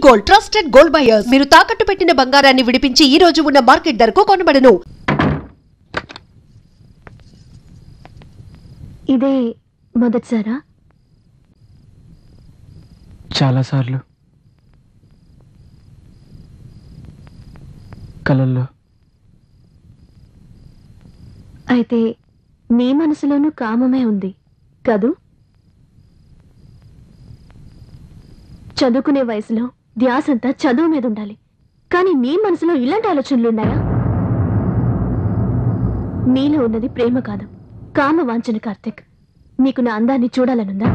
Gold trusted gold buyers. మీరు తాకట్టు పెట్టిన బంగారాన్ని విడిపించి ఈ రోజు ఉన్న మార్కెట్ ధరకు కొనబడను. ఇదే మొదటిసారా? చాలాసార్లు కలల్లో. అయితే నీ మనసులోనూ కామమే ఉంది కదూ? చదువుకునే వయసులో ధ్యాసంతా చదువు మీద ఉండాలి, కానీ నీ మనసులో ఇలాంటి ఆలోచనలున్నాయా? నీలో ఉన్నది ప్రేమ కాదు, కామ వాంఛన. కార్తిక్, నీకు నా అందాన్ని చూడాలనుందా?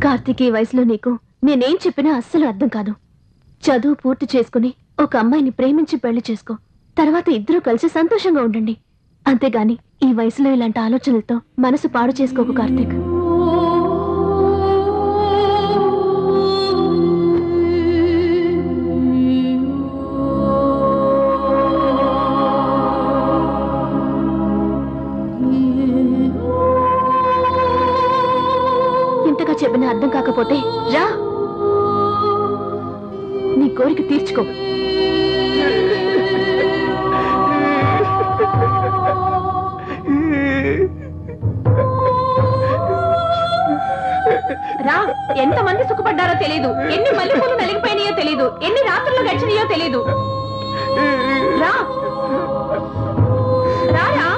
కార్తిక్, ఈ వయసులో నీకు నేనేం చెప్పినా అస్సలు అర్థం కాదు. చదువు పూర్తి చేసుకుని ఒక అమ్మాయిని ప్రేమించి పెళ్లి చేసుకో. తర్వాత ఇద్దరూ కలిసి సంతోషంగా ఉండండి. అంతేగాని ఈ వయసులో ఇలాంటి ఆలోచనలతో మనసు పాడు చేసుకోకు కార్తిక్. ఇంతగా చెప్పినా అర్థం కాకపోతే రా, నీ కోరిక తీర్చుకో. రా, ఎంతమంది సుఖపడ్డారో తెలీదు, ఎన్ని మల్లెపూలు నలిగిపోయినాయో తెలీదు, ఎన్ని రాత్రులు గడిచినాయో తెలీదు. రా రారా.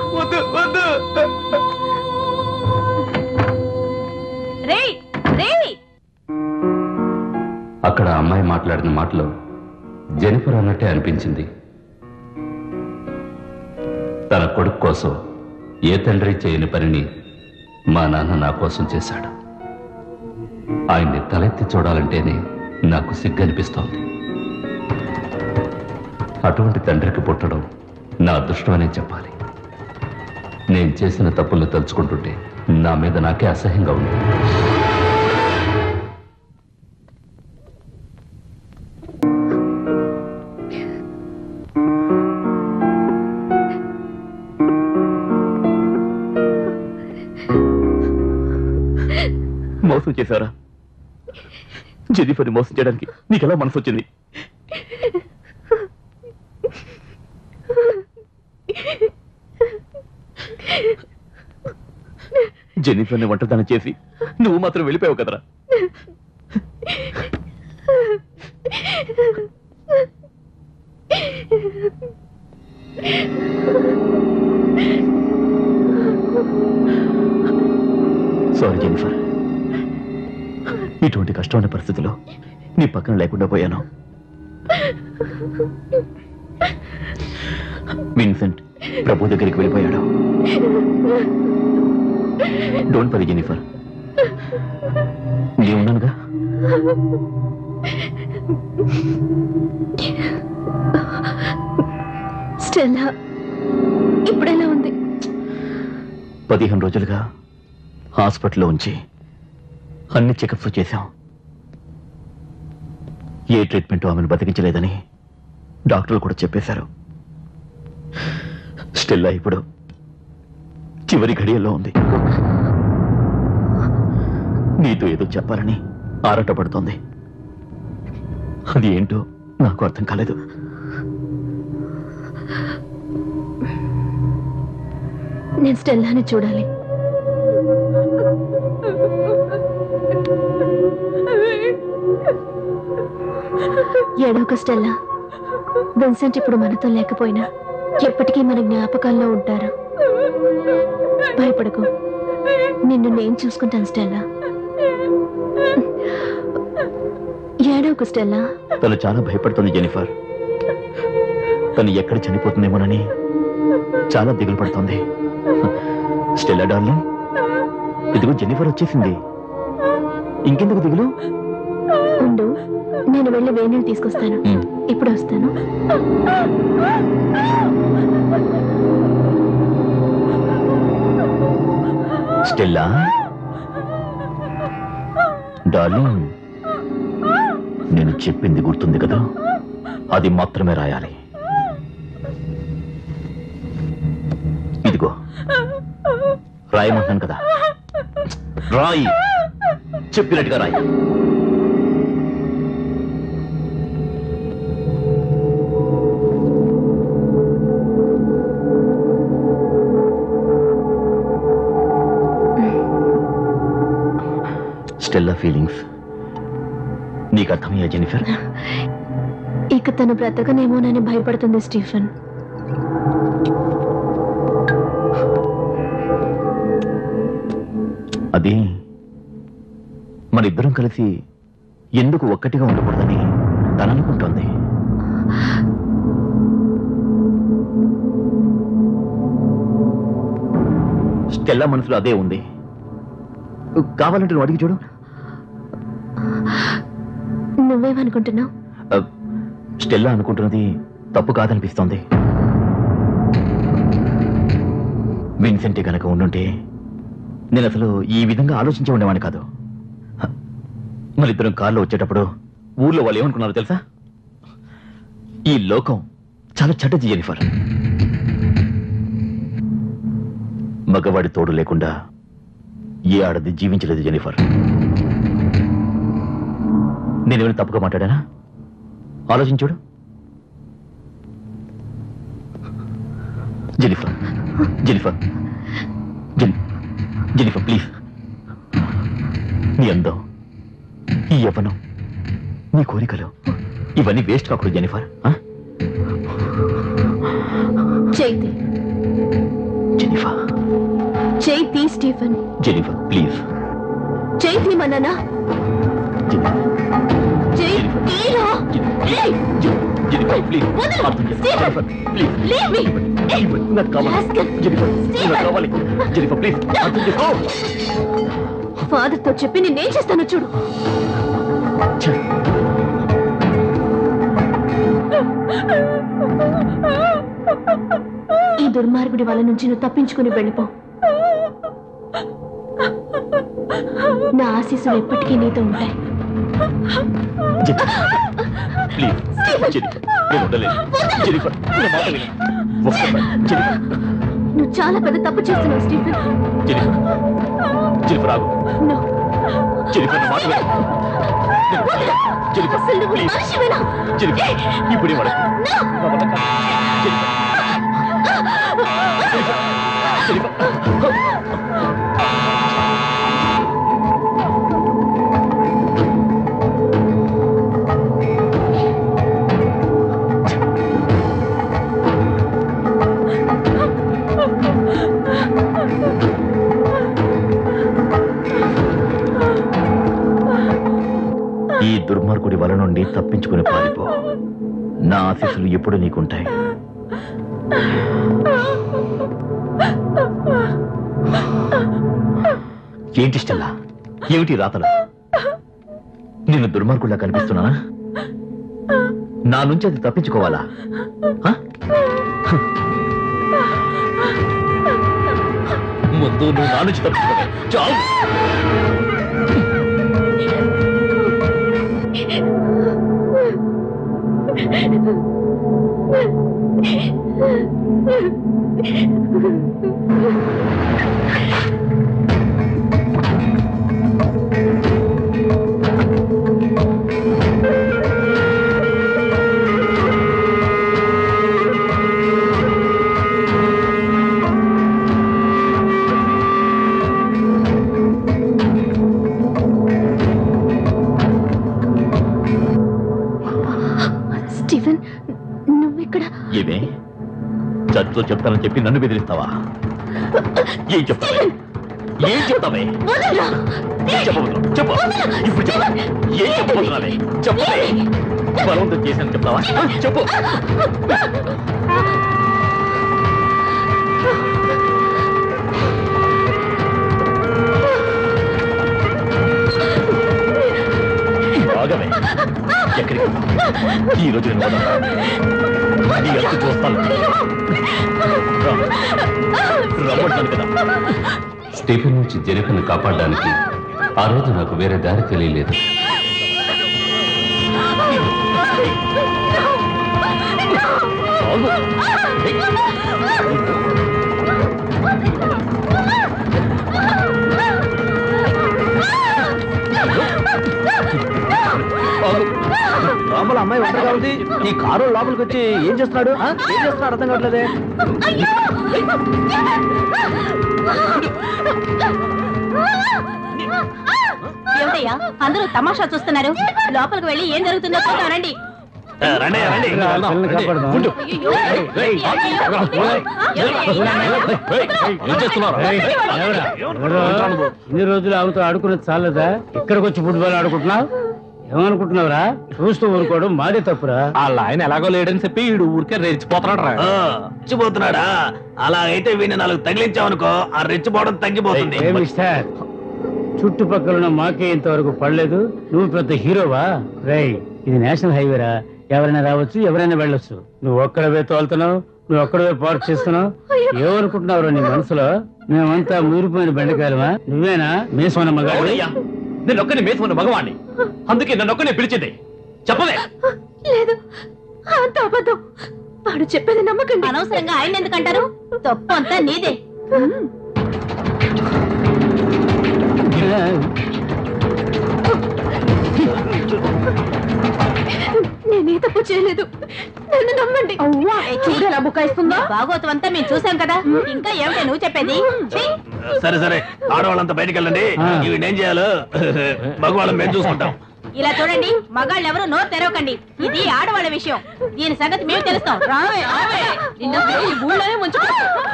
అక్కడ అమ్మాయి మాట్లాడిన మాటలో జెనిఫర్ అన్నట్టే అనిపించింది. తన కొడుకు కోసం ఏ తండ్రి చేయని పనిని మా నాన్న నా కోసం చేశాడు. ఆయన్ని తలెత్తి చూడాలంటేనే నాకు సిగ్గనిపిస్తోంది. అటువంటి తండ్రికి పుట్టడం నా అదృష్టమనే చెప్పాలి. నేను చేసిన తప్పులు తలుచుకుంటుంటే నా మీద నాకే అసహ్యంగా ఉంది. మోసం చేశారా? జెనిఫర్ని మోసం చేయడానికి నీకెలా మనసు వచ్చింది? జెనిఫర్ని ఒంటరిదాన్ని చేసి నువ్వు మాత్రం వెళ్ళిపోయావు కదరా. సారీ జెనిఫర్, ఇటువంటి కష్టమైన పరిస్థితిలో నీ పక్కన లేకుండా పోయాను. విన్సెంట్ ప్రభు దగ్గరికి వెళ్ళిపోయాడు. డోంట్ వరీ జెనిఫర్, నేను ఉన్నానుగా. స్టెల్లా ఇప్పుడెలా ఉంది? 15 రోజులుగా హాస్పిటల్లో ఉంచి అన్ని చెకప్స్ చేశాం. ఏ ట్రీట్మెంట్ ఆమెను బతికించలేదని డాక్టర్లు కూడా చెప్పేశారు. స్టెల్లా ఇప్పుడు చివరి ఘడియల్లో ఉంది. నీతో ఏదో చెప్పాలని ఆరాటపడుతోంది. అది ఏంటో నాకు అర్థం కాలేదు. నేను స్టెల్లాని చూడాలి. ఏడోక స్టెల్లా, విన్సెంట్ ఇప్పుడు మనతో లేకపోయినా ఎప్పటికీ మన జ్ఞాపకాల్లో ఉంటారు. భయపడకు, నిన్ను నేను చూసుకుంటాను స్టెల్లా. ఏడోక స్టెల్లా. తను చాలా భయపడుతుంది జెనిఫర్. తను ఎక్కడ చనిపోతుందేమోనని చాలా దిగులు పడుతోంది. స్టెల్లా డార్లింగ్, ఇదిగో జెనిఫర్ వచ్చేసింది. ఇంకెందుకు దిగులు? ఉండు, నేను వెళ్ళి వేణీళ్ళు తీసుకొస్తాను. ఇప్పుడు వస్తాను. స్టెల్లా డార్లింగ్, నేను చెప్పింది గుర్తుంది కదా? అది మాత్రమే రాయాలి. ఇదిగో రాయమంటాను కదా, రాయి. చెప్పినట్టుగా రాయి. స్టెల్లా ఫీలింగ్స్ నీకు అర్థమయ్యా జెనిఫర్? ఇక తను బ్రతకనేమోనని భయపడుతుంది స్టీఫెన్. అది మనిద్దరం కలిసి ఎందుకు ఒక్కటిగా ఉండకూడదని తను అనుకుంటోంది. స్టెల్లా మనసులో అదే ఉంది. కావాలంటే నువ్వు అడిగి చూడు. నువ్వేమనుకుంటున్నావు? స్టెల్లా అనుకుంటున్నది తప్పు కాదనిపిస్తోంది. విన్సెంటే కనుక ఉండుంటే నేను అసలు ఈ విధంగా ఆలోచించే ఉండేవాడిని కాదు. మరిద్దరం కారులో వచ్చేటప్పుడు ఊర్లో వాళ్ళు ఏమనుకున్నారో తెలుసా? ఈ లోకం చాలా చెడ్డది జెనిఫర్. మగవాడి తోడు లేకుండా ఏ ఆడది జీవించలేదు జెనిఫర్. నేనేమైనా తప్పుగా మాట్లాడానా? ఆలోచించుడు. Jennifer Jennifer Jennifer please. నీ అందం, ఈ యవ్వనం, నీ కోరికలు ఇవన్నీ వేస్ట్ కాకూడదు Jennifer. Chaithi Jennifer Chaithi Stephen Jennifer please. Chaithi మననా? Jennifer please. ఫాదర్ తో చెప్పి నేనేం చేస్తానో చూడు. ఈ దుర్మార్గుడి వాళ్ళ నుంచి నువ్వు తప్పించుకుని వెళ్ళిపో. నా ఆశీస్సులు ఎప్పటికీ నీతో ఉంటాయి. నువ్వు చాలా పెద్ద తప్పు చేస్తున్నావు స్టీఫెన్. ఇప్పుడు ఈ దుర్మార్గుడి వల నుండి తప్పించుకుని పారిపో. నా ఆశీస్సులు ఎప్పుడు నీకుంటాయి. ఏంటి స్టెల్లా, ఏమిటి రాతలు? నిన్ను దుర్మార్గుడిలా కనిపిస్తున్నానా? నా నుంచి అది తప్పించుకోవాలా? ముందు నువ్వు నా నుంచి తప్పించుకోవాలి. చాలు. స్టీఫెన్, నువ్వెక్కడ? ఏమే చర్చలో చెప్తానని చెప్పి నన్ను బెదిరిస్తావా? ఏం చెప్తావే? ఏం చెప్తావే? చెప్పబోతున్నావు. చెప్పు. ఇప్పుడు చెప్పు. ఏం చెప్పబోతున్నావే? చెప్పలే. బలవంతం చేశాను చెప్తావా? చెప్పు. బాగమే. ఎక్కడికి ఈ రోజు నేను నీ ఎంత చూస్తాను. రమ్మంటాను కదా. స్టీఫెన్ నుంచి జెనిఫర్ను కాపాడడానికి ఆ రోజు నాకు వేరే దారి తెలియలేదు. లోపల అమ్మాయి ఒంటరిగా ఉంది. ఈ కారు లోపలికి వచ్చి ఏం చేస్తున్నాడు అర్థం కావట్లేదే. ఏమిటయ్యా అందరూ తమాషా చూస్తున్నారు? లోపలికి వెళ్ళి ఏం జరుగుతుందో చూద్దామండి. ఇన్ని రోజులు ఆమెతో ఆడుకున్నది చాలదా? ఇక్కడికి వచ్చి ఫుట్బాల్ ఆడుకుంటున్నావు? ఏమనుకుంటున్నావురా? చూస్తూ ఊరుకోవడం మాదే తప్పురా. వాళ్ళ ఆయన ఎలాగో లేడని చెప్పి వీడు ఊరికే రెచ్చిపోతున్నాడు. రెచ్చిపోతున్నాడా? అలా అయితే వీడిని 4 తగిలించావనుకో ఆ రెచ్చిపోవడం తగ్గిపోతుంది. చుట్టుపక్కల ఉన్న మాకే ఇంతవరకు పడలేదు, నువ్వు పెద్ద హీరోవా? రేయ్, ఇది నేషనల్ హైవేరా, ఎవరైనా రావచ్చు, ఎవరైనా వెళ్ళొచ్చు. నువ్వు ఒక్కడవే తోలుతున్నావు, నువ్వు ఒక్కడవే పార్క్ చేస్తున్నావు. ఏమనుకుంటున్నావు నీ మనసులో? మేమంతా మురిపోయిన బెండకాయలమా? నువ్వేనా మేసమన్న మగాడు? నేను ఒక్కని మేసుకున్న మగవాణ్ణి, అందుకే నన్ను ఒక్కనే పిలిచింది. చెప్పలే? లేదు, అంత అబద్ధం. వాడు చెప్పేది నమ్మకండి. అనవసరంగా ఆయన ఎందుకంటారు? తప్పు అంతా నీదే. నేనే తప్పు చేయలేదు, నన్ను నమ్మండి. చూడేలా బుకాయిస్తుందా? భాగవతం అంతా మేము చూసాం కదా, ఇంకా ఏమిటి నువ్వు చెప్పేది? సరే సరే, ఆడవాళ్ళంతా బయటికి వెళ్ళండి. ఇవి ఏం చేయాలో మగవాళ్ళం మేము చూసుకుంటాం. ఇలా చూడండి, మగాళ్ళు ఎవరు నోరు తెరవకండి. ఇది ఆడవాళ్ళ విషయం, దీని సంగతి మేము తెలుస్తాం. రావే రావే, నిన్న ఈ ఊళ్ళోనే ఉంచుకో.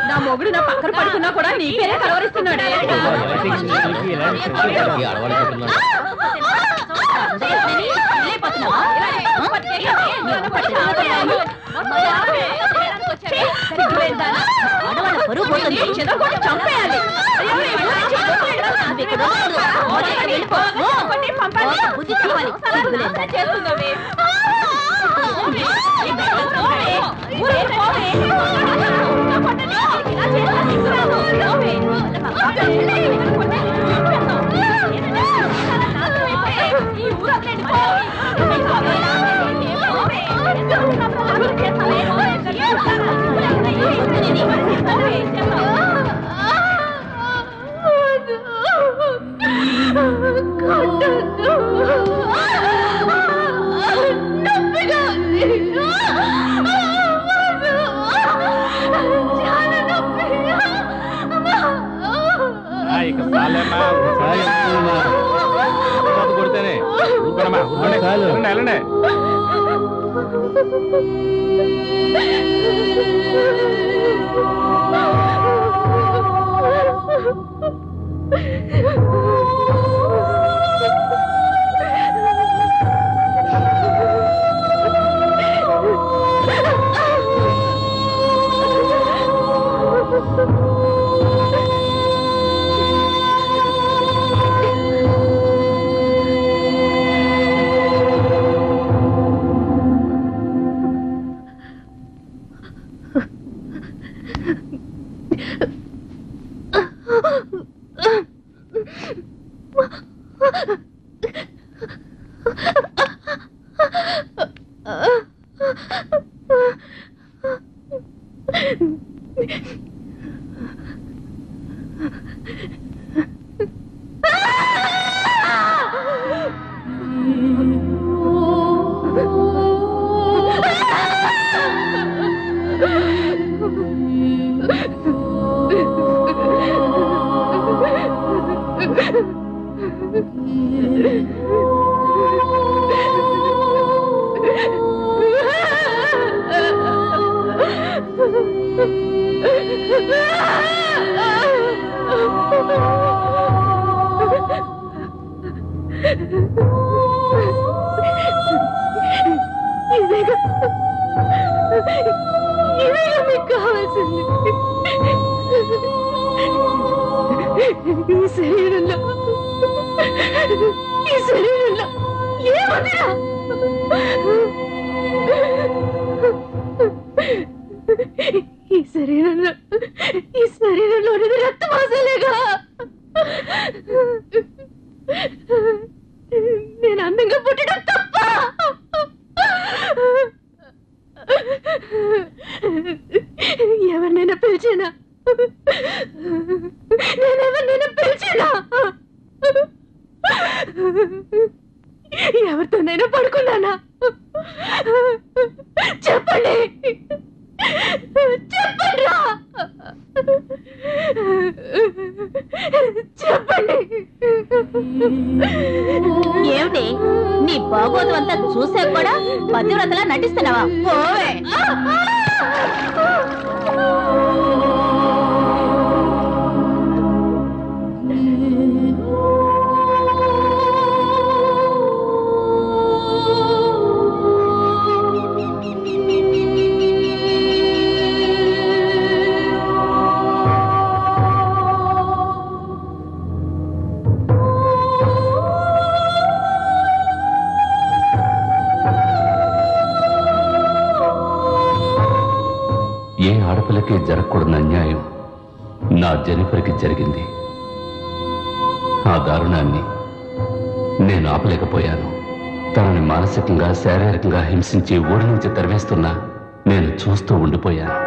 నా మొగుడు నా పక్కన పడుకున్నా కూడా నీ పేరే కలవరిస్తున్నాడే. ఆడవాళ్ళ పరువు పోతుంది, చంపేయాలి. బుద్ధి కావాలి. కొడితేనే వెళ్ళండి. మీకు కావాల్సింది ఈ శరీరంలో ఏమన్నా ఈ శరీరంలో రక్త మాసాలేగా నేను అందంగా పుట్టడం తప్ప ఎవరినైనా పిలిచానా నేనెవరినైనా పిలిచానా ఎవరితోనైనా పడుకున్నానా? చెప్పండి, చెప్పండిరా, చెప్పండి. ఏమిటి నీ బాగోదు అంతా చూసే కూడా పతివ్రతలా నటిస్తున్నావా? ఓవే ఏ ఆడపిల్లకి జరగకూడని అన్యాయం నా జెనిఫర్కి జరిగింది. ఆ దారుణాన్ని నేను ఆపలేకపోయాను. తనని మానసికంగా శారీరకంగా హింసించి ఊరి నుంచి తరివేస్తున్నా నేను చూస్తూ ఉండిపోయాను.